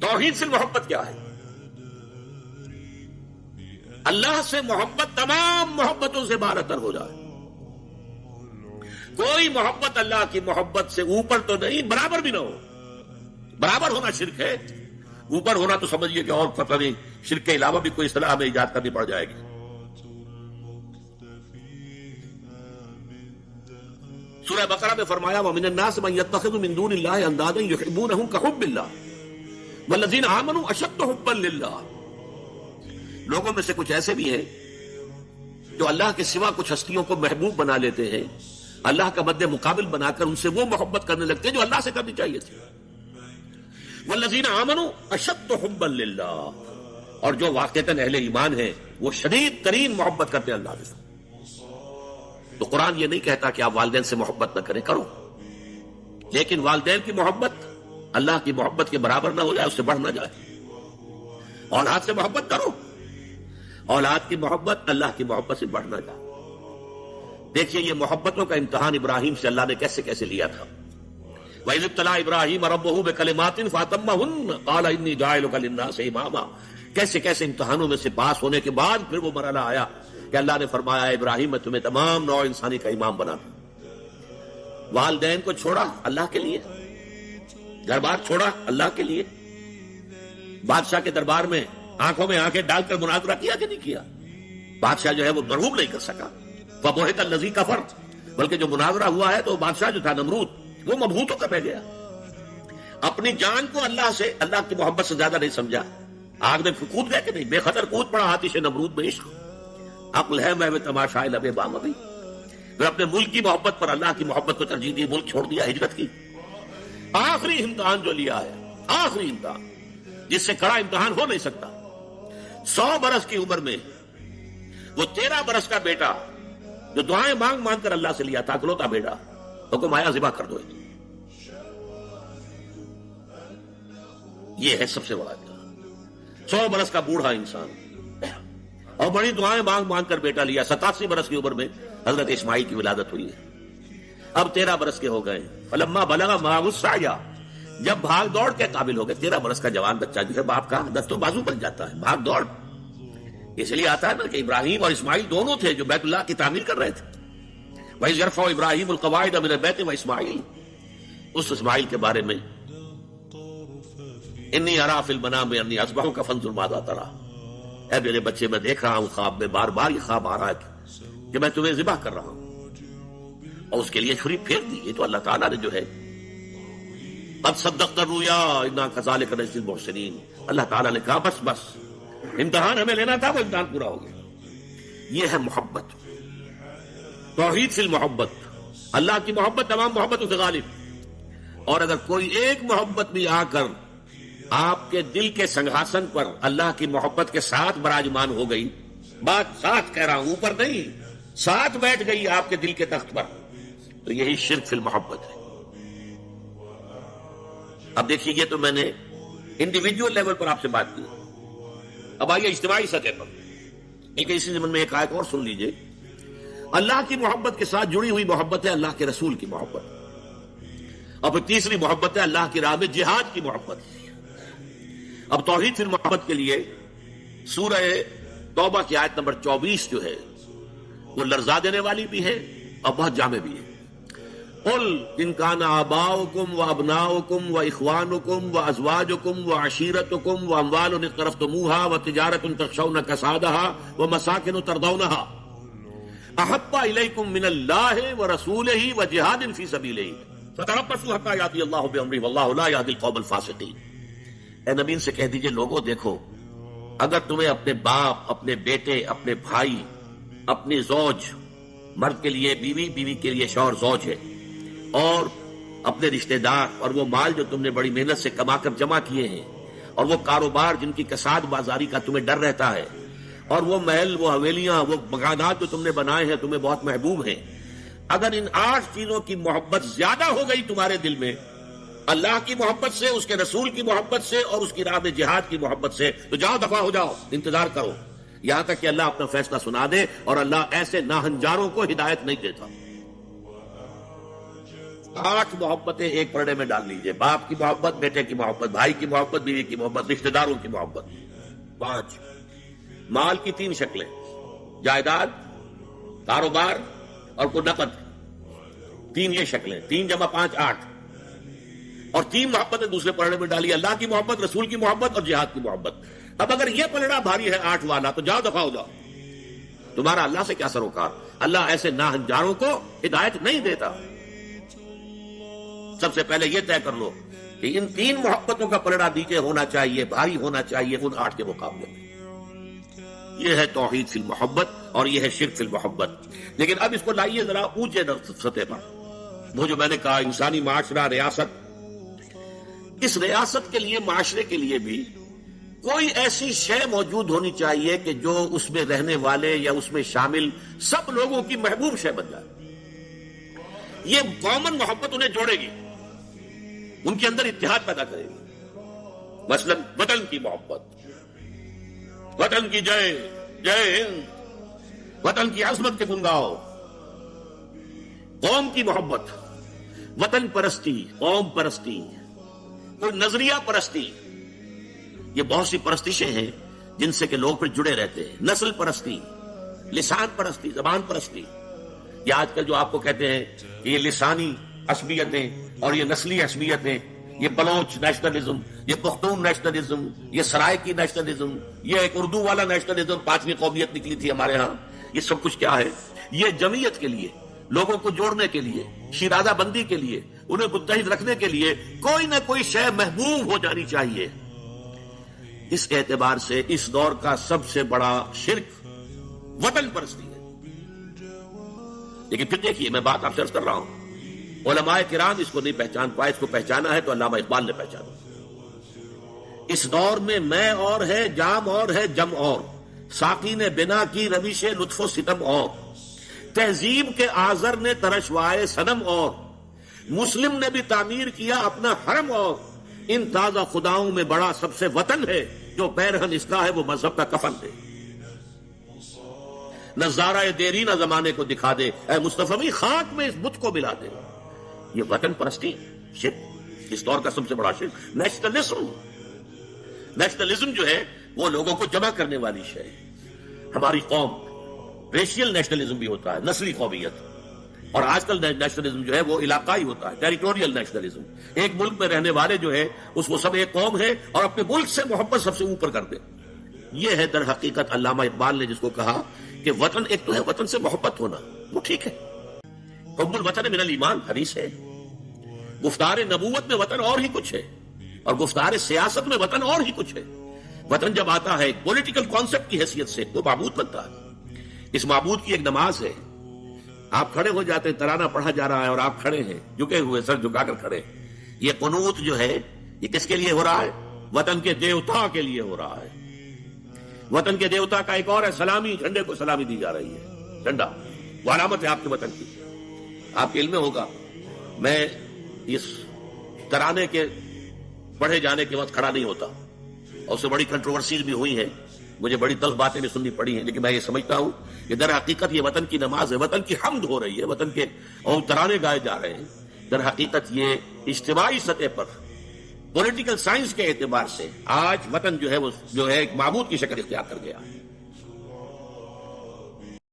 توحید فی المحبت کیا ہے؟ اللہ سے محبت تمام محبتوں سے برتر ہو جائے. کوئی محبت اللہ کی محبت سے اوپر تو نہیں، برابر بھی نہ ہو. برابر ہونا شرک ہے، اوپر ہونا تو سمجھیے کہ اور پتہ نہیں شرک کے علاوہ بھی کوئی اصطلاح ہمیں ایجاد کرنی پڑ جائے گی. سورہ بقرہ میں فرمایا وَمِنَ النَّاسِ مَن يَتَّخِذُ مِن دُونِ اللَّهِ أَندَادًا يُحِبُّونَهُم كَحُبِّ اللَّهِ وَالَّذِينَ آمَنُوا أَشَدُّ حُبًّا لِلَّهِ. لوگوں میں سے کچھ ایسے بھی ہیں جو اللہ کے سوا کچھ ہستیوں کو محبوب بنا لیتے ہیں، اللہ کا مد مقابل بنا کر ان سے وہ محبت کرنے لگتے ہیں جو اللہ سے کرنی چاہیے تھی. وَالَّذِينَ آمَنُوا أَشَدُّ حُبًّا لِلَّهِ، اور جو واقعتاً اہل ایمان ہیں وہ شدید ترین محبت کرتے ہیں اللہ کے ساتھ. تو قرآن یہ نہیں کہتا کہ آپ والدین سے محبت نہ کریں، کرو، لیکن والدین کی محبت اللہ کی محبت کے برابر نہ ہو جائے، اس سے بڑھ نہ جائے. اولاد سے محبت کرو، اولاد کی محبت اللہ کی محبت سے بڑھ نہ جائے. دیکھیے یہ محبتوں کا امتحان ابراہیم سے اللہ نے کیسے کیسے لیا تھا. وَإِذِ ابْتَلَىٰ إِبْرَاهِيمَ رَبُّهُ بِكَلِمَاتٍ فَأَتَمَّهُنَّ قَالَ إِنِّي جَاعِلُكَ لِلنَّاسِ إِمَامًا. کیسے کیسے امتحانوں میں سے پاس ہونے کے بعد پھر وہ مرحلہ آیا کہ اللہ نے فرمایا ابراہیم میں تمہیں تمام نوع انسانی کا امام بنا دوں. والدین کو چھوڑا اللہ کے لیے، گھر بار چھوڑا اللہ کے لیے، بادشاہ کے دربار میں آنکھوں میں آنکھیں ڈال کر مناظرہ کیا کہ نہیں کیا؟ بادشاہ جو ہے وہ مرغوب نہیں کر سکا. فَبُہِتَ الَّذِي كَفَرَ، بلکہ جو مناظرہ ہوا ہے تو بادشاہ جو تھا نمرود وہ مبہوت ہو کر رہ گیا. اپنی جان کو اللہ سے، اللہ کی محبت سے زیادہ نہیں سمجھا. آگ میں کود گئے کہ نہیں؟ بے خطر کود پڑا آتش نمرود میں عشق. عقل ہے میں تماشائے لبے بام ابھی. پھر اپنے ملک کی محبت پر اللہ کی محبت کو ترجیح دی، ملک چھوڑ دیا، ہجرت کی. آخری امتحان جو لیا ہے، آخری امتحان جس سے کڑا امتحان ہو نہیں سکتا. 100 برس کی عمر میں وہ 13 برس کا بیٹا جو دعائیں مانگ مانگ کر اللہ سے لیا تھا، اکلوتا بیٹا، حکم آیا ذبح کر دو. یہ ہے سب سے بڑا امتحان. 100 برس کا بوڑھا انسان اور بڑی دعائیں مانگ مانگ کر بیٹا لیا. 87 برس کی عمر میں حضرت اسماعیل کی ولادت ہوئی ہے. اب 13 برس کے ہو گئے. فلما بلغ معه السعي، جب بھاگ دوڑ کے قابل ہو گئے. 13 برس کا جوان بچہ جو ہے باپ کا دست و بازو بن جاتا ہے. بھاگ دوڑ اس لیے آتا ہے نا کہ ابراہیم اور اسماعیل دونوں تھے جو بیت اللہ کی تعمیر کر رہے تھے. وَإِذْ يَرْفَعُ إِبْرَاهِيمُ الْقَوَاعِدَ مِنَ الْبَيْتِ وَإِسْمَاعِيلُ، اس اسماعیل کے بارے میں انی ارا فی المنام انی اذبحک فانظر ماذا تری. اے میرے بچے میں دیکھ رہا ہوں خواب میں، بار بار یہ خواب آ رہا ہے کہ میں تمہیں ذبح کر رہا ہوں. اور اس کے لیے چھری پھیر دی. یہ تو اللہ تعالیٰ نے جو ہے قد صدقت الرؤیا انا کذالک نجزی المحسنین. اللہ تعالیٰ نے کہا بس بس، امتحان ہمیں لینا تھا، وہ امتحان پورا ہو گیا. یہ ہے محبت، توحید فی المحبت. اللہ کی محبت تمام محبتوں سے غالب. اور اگر کوئی ایک محبت بھی آ کر آپ کے دل کے سنگھاسن پر اللہ کی محبت کے ساتھ براجمان ہو گئی، بات ساتھ کہہ رہا ہوں، اوپر نہیں، ساتھ بیٹھ گئی آپ کے دل کے تخت پر، تو یہی شرک فی المحبت ہے. اب دیکھیے یہ تو میں نے انڈیویجول لیول پر آپ سے بات کی. اب آئیے اجتماعی سطح پر. لیکن اسی زمن میں ایک آیت اور سن لیجئے. اللہ کی محبت کے ساتھ جڑی ہوئی محبت ہے اللہ کے رسول کی محبت، اور پھر تیسری محبت ہے اللہ کی راہ میں جہاد کی محبت. اب توحید فی المحبت کے لیے سورہ توبہ کی آیت نمبر 24 جو ہے وہ لرزا دینے والی بھی ہے اور بہت جامع بھی ہے. قل ان کان آباؤکم وابناؤکم واخوانکم وازواجکم وعشیرتکم واموال اقترفتموها وتجارۃ تخشون کسادها ومساکن ترضونها احب الیکم من اللہ ورسولہ وجہاد فی سبیلہ فتربصوا حتی یأتی اللہ بامرہ واللہ لا یہدی القوم الفاسقین. اے نبی سے کہہ دیجئے لوگوں دیکھو، اگر تمہیں اپنے باپ، اپنے بیٹے، اپنے بھائی، اپنی زوج، مرد کے لیے بیوی، بیوی کے لیے شوہر زوج ہے، اور اپنے رشتہ دار، اور وہ مال جو تم نے بڑی محنت سے کما کر جمع کیے ہیں، اور وہ کاروبار جن کی کساد بازاری کا تمہیں ڈر رہتا ہے، اور وہ محل، وہ حویلیاں، وہ مکانات جو تم نے بنائے ہیں تمہیں بہت محبوب ہیں. اگر ان 8 چیزوں کی محبت زیادہ ہو گئی تمہارے دل میں اللہ کی محبت سے، اس کے رسول کی محبت سے، اور اس کی راہ میں جہاد کی محبت سے، تو جاؤ دفع ہو جاؤ، انتظار کرو یہاں تک کہ اللہ اپنا فیصلہ سنا دے. اور اللہ ایسے ناہنجاروں کو ہدایت نہیں دیتا. 8 محبتیں ایک پردے میں ڈال لیجئے. باپ کی محبت، بیٹے کی محبت، بھائی کی محبت، بیوی کی محبت، رشتہ داروں کی محبت. 5 مال کی 3 شکلیں، جائیداد، کاروبار اور کوئی نقد. 3 یہ شکلیں، 3 × 5 8. اور 3 محبتیں دوسرے پلڑے میں ڈالی، اللہ کی محبت، رسول کی محبت اور جہاد کی محبت. اب اگر یہ پلڑا بھاری ہے 8 والا تو جاؤ دفع ہو جاؤ. تمہارا اللہ سے کیا سروکار. اللہ ایسے ناہنجاروں کو ہدایت نہیں دیتا. سب سے پہلے یہ طے کر لو کہ ان 3 محبتوں کا پلڑا نیچے ہونا چاہیے، بھاری ہونا چاہیے ان 8 کے مقابلے میں. یہ ہے توحید فی المحبت اور یہ ہے شرک فی المحبت. لیکن اب اس کو لائیے ذرا اونچے سطح پر. وہ جو میں نے کہا انسانی معاشرہ، ریاست، اس ریاست کے لیے، معاشرے کے لیے بھی کوئی ایسی شے موجود ہونی چاہیے کہ جو اس میں رہنے والے یا اس میں شامل سب لوگوں کی محبوب شے بن جائے. یہ کامن محبت انہیں جوڑے گی، ان کے اندر اتحاد پیدا کرے گی. مثلا وطن کی محبت، وطن کی جے جے ہند، وطن کی عظمت کے گن گاؤ. قوم کی محبت، وطن پرستی، قوم پرستی، کوئی نظریہ پرستی. یہ بہت سی پرستشیں ہیں جن سے کہ لوگ پھر جڑے رہتے ہیں. نسل پرستی، لسان پرستی، زبان پرستی. یہ آج کل جو آپ کو کہتے ہیں کہ یہ لسانی عصبیتیں اور یہ نسلی عصبیتیں، یہ بلوچ نیشنلزم، یہ پختون نیشنلزم، یہ سرائکی نیشنلزم، یہ ایک اردو والا نیشنلزم، 5ویں قومیت نکلی تھی ہمارے ہاں. یہ سب کچھ کیا ہے؟ یہ جمعیت کے لیے، لوگوں کو جوڑنے کے لیے، شیرازہ بندی کے لیے، انہیں متحد رکھنے کے لیے کوئی نہ کوئی شے محبوب ہو جانی چاہیے. اس اعتبار سے اس دور کا سب سے بڑا شرک وطن پرستی ہے. لیکن پھر دیکھیے، میں بات آپ سے عرض کر رہا ہوں، علماء کرام اس کو نہیں پہچان پائے. اس کو پہچانا ہے تو علامہ اقبال نے پہچانا. اس دور میں میں اور ہے، جام اور ہے، جم اور، ساقی نے بنا کی روش لطف و ستم اور، تہذیب کے آزر نے ترشوائے صنم اور، مسلم نے بھی تعمیر کیا اپنا حرم اور، ان تازہ خداؤں میں بڑا سب سے وطن ہے، جو پیرہن اس کا ہے وہ مذہب کا کفن ہے. نظارہ دیرینہ زمانے کو دکھا دے، اے مصطفی خاک میں اس بت کو ملا دے. یہ وطن پرستی شرک، اس دور کا سب سے بڑا شرک. نیشنلزم جو ہے وہ لوگوں کو جمع کرنے والی شے. ہماری قوم، ریشیل نیشنلزم بھی ہوتا ہے، نسلی قومیت. اور آج کل نیشنلزم جو ہے وہ علاقائی ہوتا ہے، ٹیریٹوریل نیشنلزم. ایک ملک میں رہنے والے جو ہے اس کو سب ایک قوم ہے اور اپنے ملک سے محبت سب سے اوپر کر دے. یہ ہے در حقیقت علامہ اقبال نے جس کو کہا کہ وطن ایک تو ہے وطن سے محبت ہونا، وہ ٹھیک ہے، حب الوطن من الایمان حدیث ہے. گفتار نبوت میں وطن اور ہی کچھ ہے، اور گفتار سیاست میں وطن اور ہی کچھ ہے. وطن جب آتا ہے ایک پولیٹیکل کانسیپٹ کی حیثیت سے وہ معبود بنتا ہے. اس معبود کی ایک نماز ہے. آپ کھڑے ہو جاتے ہیں، ترانہ پڑھا جا رہا ہے اور آپ کھڑے ہیں، جھکے ہوئے، سر جھکا کر کھڑے. یہ قنوت جو ہے یہ کس کے لیے ہو رہا ہے؟ وطن کے دیوتا کے لیے ہو رہا ہے. وطن کے دیوتا کا ایک اور ہے سلامی، جھنڈے کو سلامی دی جا رہی ہے. جھنڈا وہ علامت ہے آپ کے وطن کی. آپ کے علم میں ہوگا، میں اس ترانے کے پڑھے جانے کے وقت کھڑا نہیں ہوتا، اور اس سے بڑی کنٹروورسیز بھی ہوئی ہیں، مجھے بڑی تلخ باتیں بھی سننی پڑی ہیں. لیکن میں یہ سمجھتا ہوں کہ در حقیقت یہ وطن کی نماز ہے، وطن کی حمد ہو رہی ہے، وطن کے اور ترانے گائے جا رہے ہیں. در حقیقت یہ اجتماعی سطح پر پولیٹیکل سائنس کے اعتبار سے آج وطن جو ہے وہ جو ہے ایک معبود کی شکل اختیار کر گیا ہے.